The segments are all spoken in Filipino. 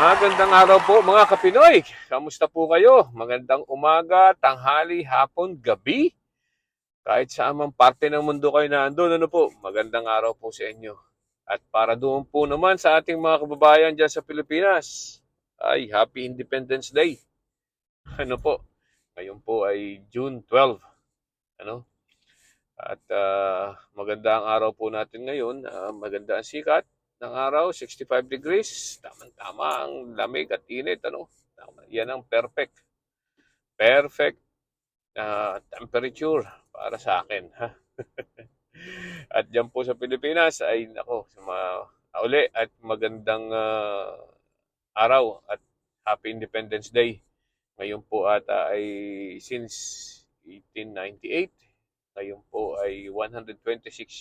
Magandang araw po mga Kapinoy. Kamusta po kayo? Magandang umaga, tanghali, hapon, gabi. Kahit saan mang parte ng mundo kayo nandun, ano po, magandang araw po sa inyo. At para doon po naman sa ating mga kababayan dyan sa Pilipinas, ay Happy Independence Day. Ano po, ngayon po ay June 12. Ano? At maganda ang araw po natin ngayon. Maganda ang sikat ng araw, 65 degrees. Tama-tama ang lamig at init. Ano? Tama. Yan ang perfect. Perfect temperature para sa akin. Ha? At dyan po sa Pilipinas ay nako, uli at magandang araw at Happy Independence Day. Ngayon po ata ay since 1898. Ngayon po ay 126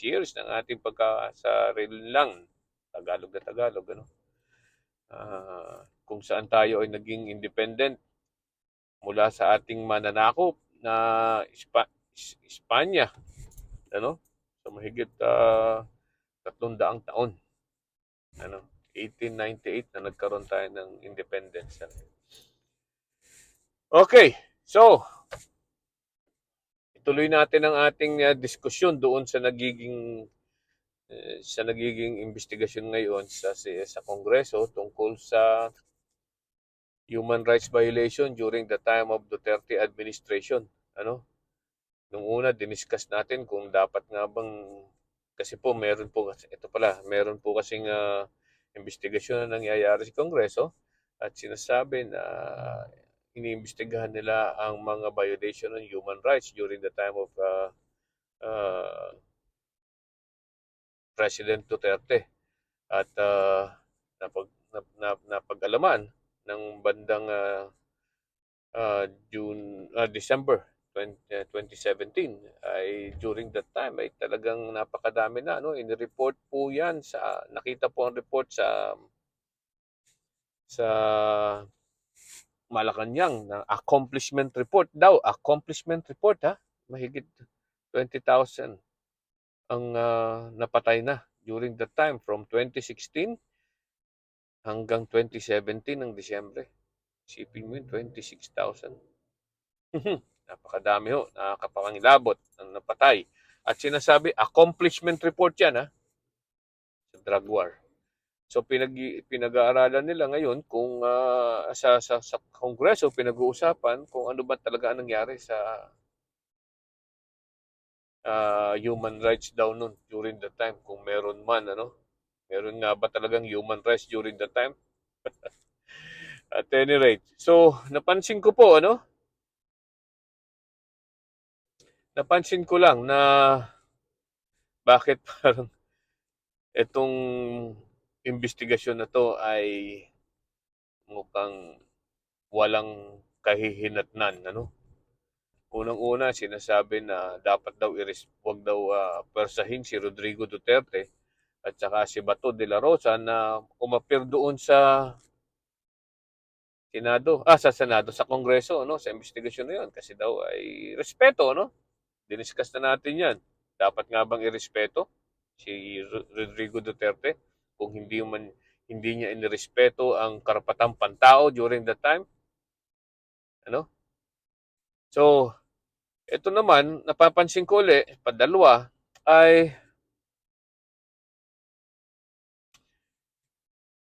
years ng ating pagkasarili lang. Tagalog na Tagalog, ano? Kung saan tayo ay naging independent mula sa ating mananakop na Espanya, ano? Sa mahigit 300 taon, ano? 1898 na nagkaroon tayo ng independence. Okay, so ituloy natin ang ating diskusyon doon sa nagiging investigasyon ngayon sa Kongreso tungkol sa human rights violation during the time of Duterte administration. Ano? Nung una diniscuss natin kung dapat nga bang kasi po meron po kasing investigasyon na nangyayari sa Kongreso at sinasabi na iniimbestigahan nila ang mga violation ng human rights during the time of uh, President Duterte. At napag-alaman ng bandang December 2017 ay during that time ay talagang napakadami na inireport po yan nakita po ang report sa Malacanang na accomplishment report ha, mahigit 20,000 ang napatay na during that time from 2016 hanggang 2017 ng Disyembre. Isipin mo yun, 26,000. Napakadami ho, nakakapangilabot ang napatay. At sinasabi, accomplishment report yan ha, sa drug war. So pinag-aaralan nila ngayon kung sa Kongreso pinag-uusapan kung ano ba talaga ang nangyari sa human rights daw nun during the time, kung meron man, meron nga ba talagang human rights during the time. At any rate, so napansin ko lang na bakit parang itong investigasyon na to ay mukhang walang kahihinatnan, ano? Unang-una, sinasabi na dapat daw wag daw persahin si Rodrigo Duterte at saka si Bato de la Rosa na umapir doon sa Kongreso, no, sa investigasyon na 'yon kasi daw ay respeto, no? Diniscuss na natin 'yan. Dapat nga bang irespeto si Rodrigo Duterte kung hindi niya inirespeto ang karapatang pantao during that time, ano? So, ito naman napapansin ko ulit, padalwa ay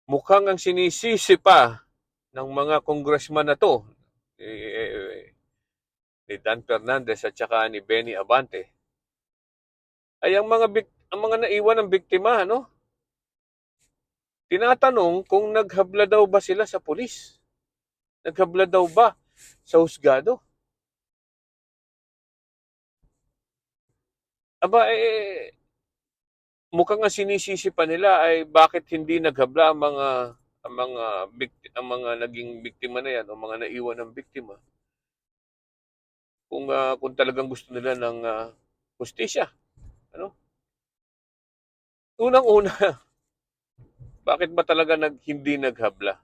mukhang ang sinisisi pa ng mga congressman na to, ni Dan Fernandez at saka ni Benny Abante, ay ang mga naiwan ng biktima, no? Tinatanong kung naghabla daw ba sila sa pulis? Naghabla daw ba sa husgado? Aba, mukhang ang sinisisi pa nila ay bakit hindi naghabla ang mga naging biktima na yan o mga naiwan ng biktima kung talagang gusto nila ng hustisya, ano? Unang-una, bakit ba talaga hindi naghabla?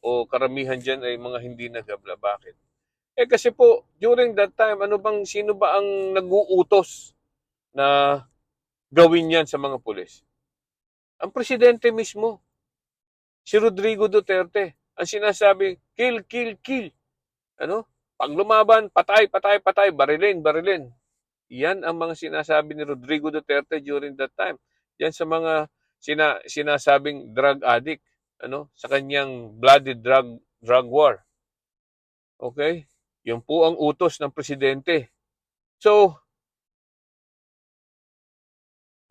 O karamihan diyan ay mga hindi naghabla. Bakit? Kasi po during that time, sino ba ang nag-uutos na gawin 'yan sa mga pulis? Ang presidente mismo. Si Rodrigo Duterte, ang sinasabi, kill, kill, kill. Ano? Pag lumaban, patay, patay, patay, barilin, barilin. Yan ang mga sinasabi ni Rodrigo Duterte during that time. Yan sa mga sinasabing drug addict, ano, sa kanyang bloody drug war. Okay? Yun po ang utos ng presidente. So,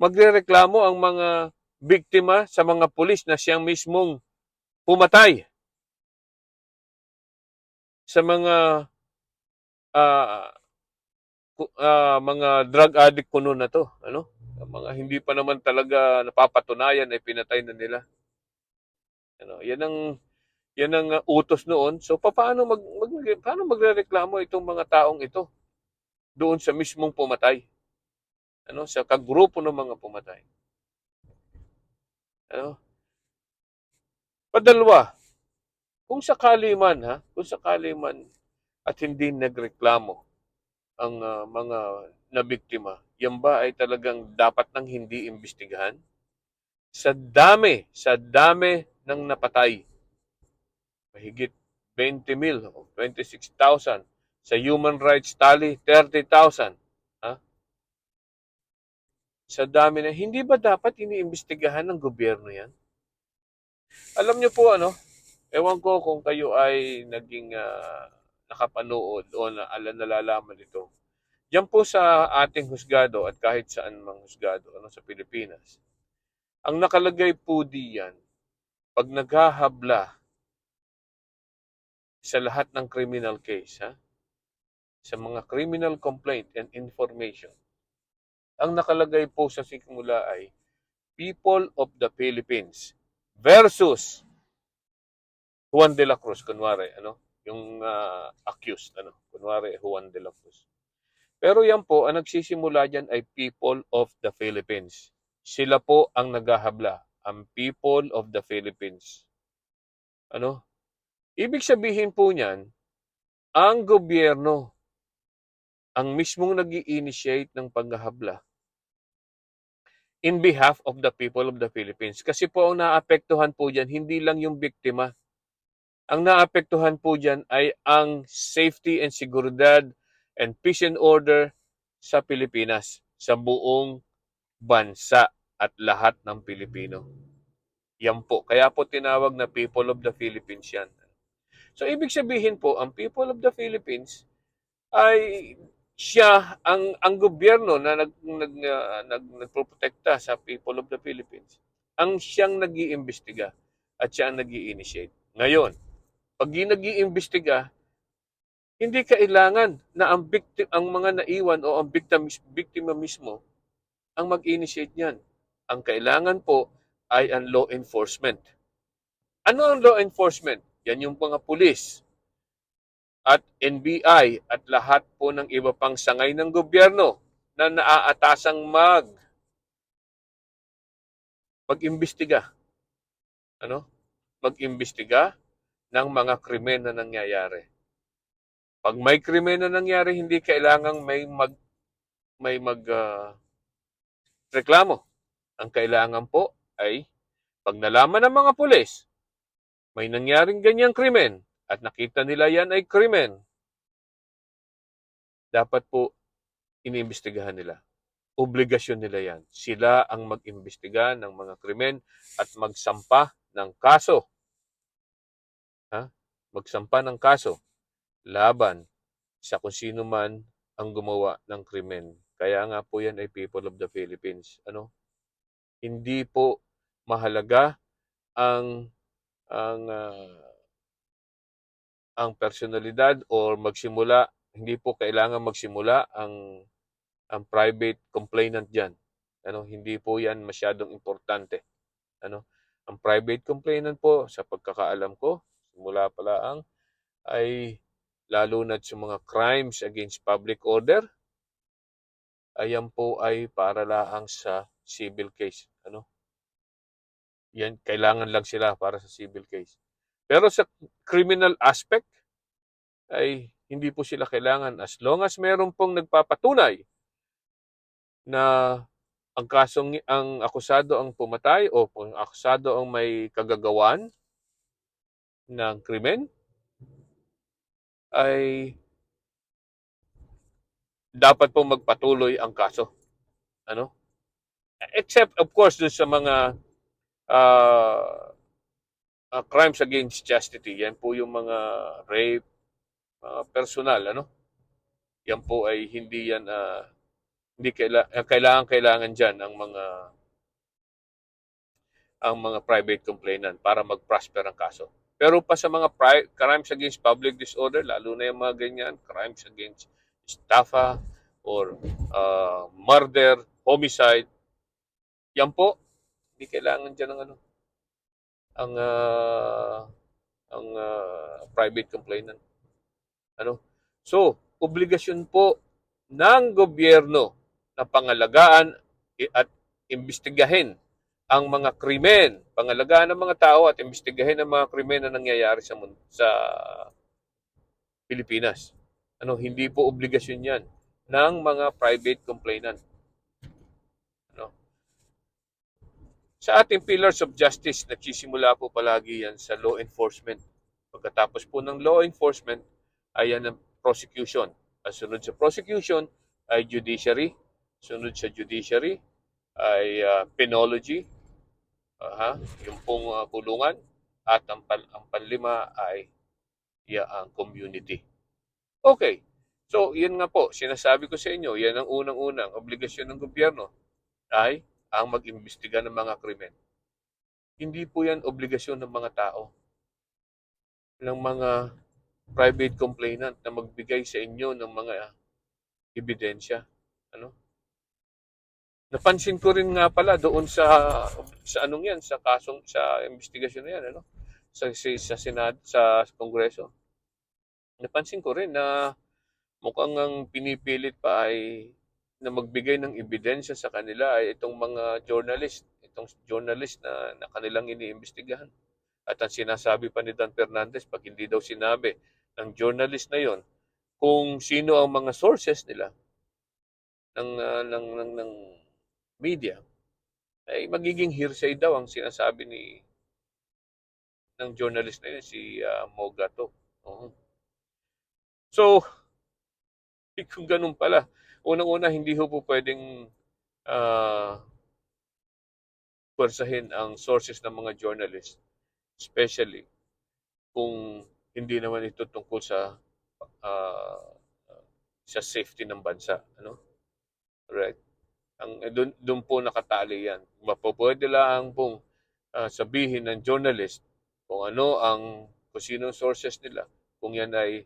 magrereklamo ang mga biktima sa mga pulis na siyang mismong pumatay sa ah, mga drug addict kuno na to, ano? Mga hindi pa naman talaga napapatunayan ay pinatay na nila. Ano, yan ang utos noon. So paano magrereklamo itong mga taong ito doon sa mismong pumatay? Ano, sa kagrupo ng mga pumatay. Ano? Padalwa, kung sakali man at hindi nagreklamo ang mga nabiktima, yan ba ay talagang dapat nang hindi imbestigahan? Sa dami ng napatay, mahigit 20,000 o 26,000. Sa human rights tally, 30,000. Ha? Sa dami na, hindi ba dapat iniimbestigahan ng gobyerno yan? Alam niyo po ano, ewan ko kung kayo ay naging nakapanood o nalalaman ito. Diyan po sa ating husgado at kahit saan mang husgado ano, sa Pilipinas, ang nakalagay po diyan, pag naghahabla sa lahat ng criminal case, ha? Sa mga criminal complaint and information, ang nakalagay po sa simula ay People of the Philippines versus Juan de la Cruz, kunwari, ano? Yung accused, ano? Kunwari, Juan de la Cruz. Pero yan po, ang nagsisimula dyan ay People of the Philippines. Sila po ang naghahabla, ang People of the Philippines. Ano? Ibig sabihin po niyan, ang gobyerno ang mismong nag-i-initiate ng paghahabla in behalf of the people of the Philippines. Kasi po ang naapektuhan po dyan, hindi lang yung biktima. Ang naapektuhan po dyan ay ang safety and seguridad and peace and order sa Pilipinas, sa buong bansa at lahat ng Pilipino. Yan po. Kaya po tinawag na People of the Philippines yan. So, ibig sabihin po, ang People of the Philippines ay siya ang gobyerno na nagproprotekta sa people of the Philippines. Ang siyang nag-iimbestiga at siya ang nag-i-initiate. Ngayon, pag nag-iimbestiga, hindi kailangan na ang mga naiwan o ang biktima mismo ang mag-initiate niyan. Ang kailangan po ay ang law enforcement. Ano ang law enforcement? Yan yung mga pulis at NBI at lahat po ng iba pang sangay ng gobyerno na naaatasang mag-imbestiga. Ano? Mag-imbestiga ng mga krimen na nangyayari. Pag may krimen na nangyari, hindi kailangang may reklamo. Ang kailangan po ay pag nalaman ng mga pulis, may nangyaring ganyang krimen at nakita nila yan ay krimen, dapat po iniimbestigahan nila. Obligasyon nila yan. Sila ang mag-imbestiga ng mga krimen at magsampa ng kaso. Ha? Magsampa ng kaso laban sa kung sino man ang gumawa ng krimen. Kaya nga po yan ay People of the Philippines. Ano? Hindi po mahalaga ang ang uh, ang personalidad or hindi po kailangan magsimula ang private complainant diyan. Ano, hindi po 'yan masyadong importante. Ano, ang private complainant po sa pagkakaalam ko, simula pala ay lalo na sa mga crimes against public order, ayan po ay para laang sa civil case. Ano, yan kailangan lang sila para sa civil case. Pero sa criminal aspect ay hindi po sila kailangan as long as meron pong nagpapatunay na ang akusado ang pumatay o ang akusado ang may kagagawan, ng krimen ay dapat po magpatuloy ang kaso. Ano? Except of course dun sa mga uh, crimes against chastity. Yan po yung mga rape, personal, ano? Yan po ay hindi yan hindi kailangan diyan ang mga private complainant para mag-prosper ang kaso. Pero pa sa mga crimes against public disorder, lalo na yung mga ganyan, crimes against estafa or murder, homicide, yan po, hindi kailangan dyan ng ang private complainant. Ano? So, obligasyon po ng gobyerno na pangalagaan at imbestigahin ang mga krimen, pangalagaan ng mga tao at imbestigahin ang mga krimen na nangyayari sa Pilipinas. Ano, hindi po obligasyon 'yan ng mga private complainant. Ano? Sa ating pillars of justice, nagsisimula po palagi yan sa law enforcement. Pagkatapos po ng law enforcement, ay yan ang prosecution. Ang sunod sa prosecution ay judiciary. Sunod sa judiciary ay penology, yung pong kulungan. At ang panlima ay ang community. Okay. So, yan nga po, sinasabi ko sa inyo, yan ang unang-unang obligasyon ng gobyerno ay ang mag-imbestiga ng mga krimen. Hindi po yan obligasyon ng mga tao, ng mga private complainant na magbigay sa inyo ng mga ebidensya. Ano? Napansin ko rin nga pala doon sa anong yan, sa kasong sa investigasyon na yan, ano? Sa Senado, sa Kongreso. Napansin ko rin na mukhang ang pinipilit pa ay na magbigay ng ebidensya sa kanila ay itong mga journalist na kanilang iniimbestigahan. At ang sinasabi pa ni Dan Fernandez, pag hindi daw sinabi ng journalist na yon kung sino ang mga sources nila ng media, ay magiging hearsay daw ang sinasabi ng journalist na yun, si Mogato. So, kung ganun pala, unang-una, hindi ho po pwedeng pwersahin ang sources ng mga journalist, especially kung hindi naman ito tungkol uh, sa safety ng bansa. Ano? Right? Doon po nakatali yan. Mapapwede lang pong sabihin ng journalist kung kung sino sources nila, kung yan ay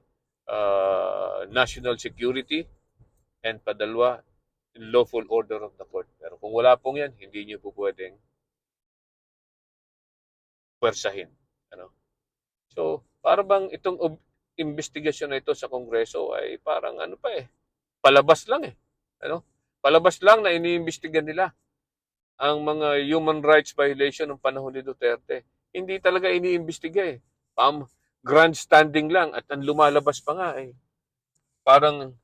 national security and padalwa, lawful order of the court. Pero kung wala pong yan, hindi nyo po pwedeng pwersahin. Ano? So, para bang itong investigasyon na ito sa Kongreso ay parang palabas lang eh. Ano? Palabas lang na iniimbestigan nila ang mga human rights violation ng panahon ni Duterte. Hindi talaga iniimbestiga eh. Grandstanding lang at ang lumalabas pa nga eh. Parang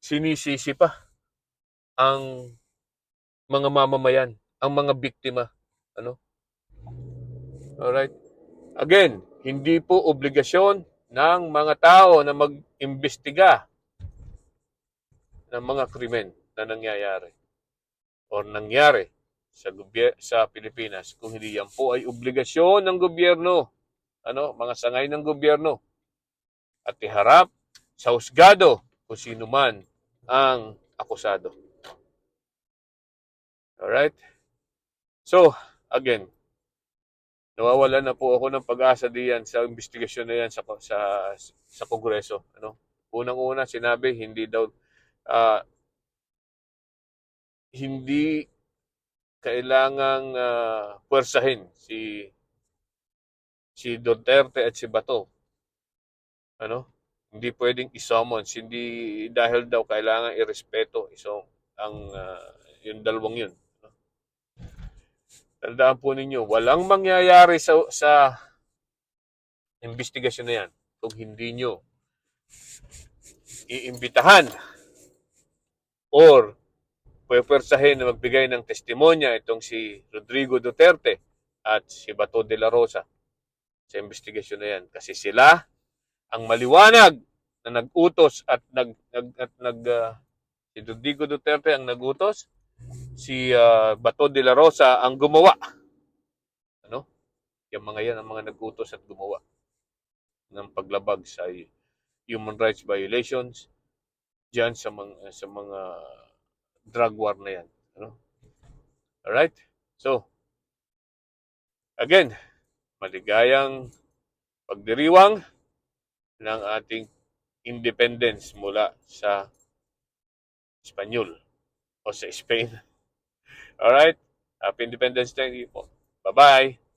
sinisisi pa ang mga mamamayan, ang mga biktima. Ano? Alright? Again, hindi po obligasyon ng mga tao na mag-imbestiga ng mga krimen na nangyayari o nangyari sa Pilipinas kung hindi yan po ay obligasyon ng gobyerno, mga sangay ng gobyerno at iharap sa husgado kung sino man ang akusado. Alright? So, again, nawawalan na po ako ng pag-asa diyan sa investigasyon na yan sa Kongreso. Unang-una sinabi hindi kailangang pwersahin si Duterte at si Bato. Hindi pwedeng i-summons, hindi dahil daw kailangan irespeto yung dalawang yun. Tandaan po ninyo, walang mangyayari sa investigasyon na yan kung hindi nyo iimbitahan or pwersahin na magbigay ng testimonya itong si Rodrigo Duterte at si Bato de la Rosa sa investigasyon na yan. Kasi sila ang maliwanag na nag-utos at si Rodrigo Duterte ang nag-utos, si Bato de la Rosa ang gumawa. Ano? Yung mga yan ang mga nag-utos at gumawa ng paglabag sa human rights violations diyan sa mga drug war na yan. Ano? Alright? So, again, maligayang pagdiriwang ng ating independence mula sa Espanyol o sa Spain. Alright? Happy Independence Day po. Bye-bye!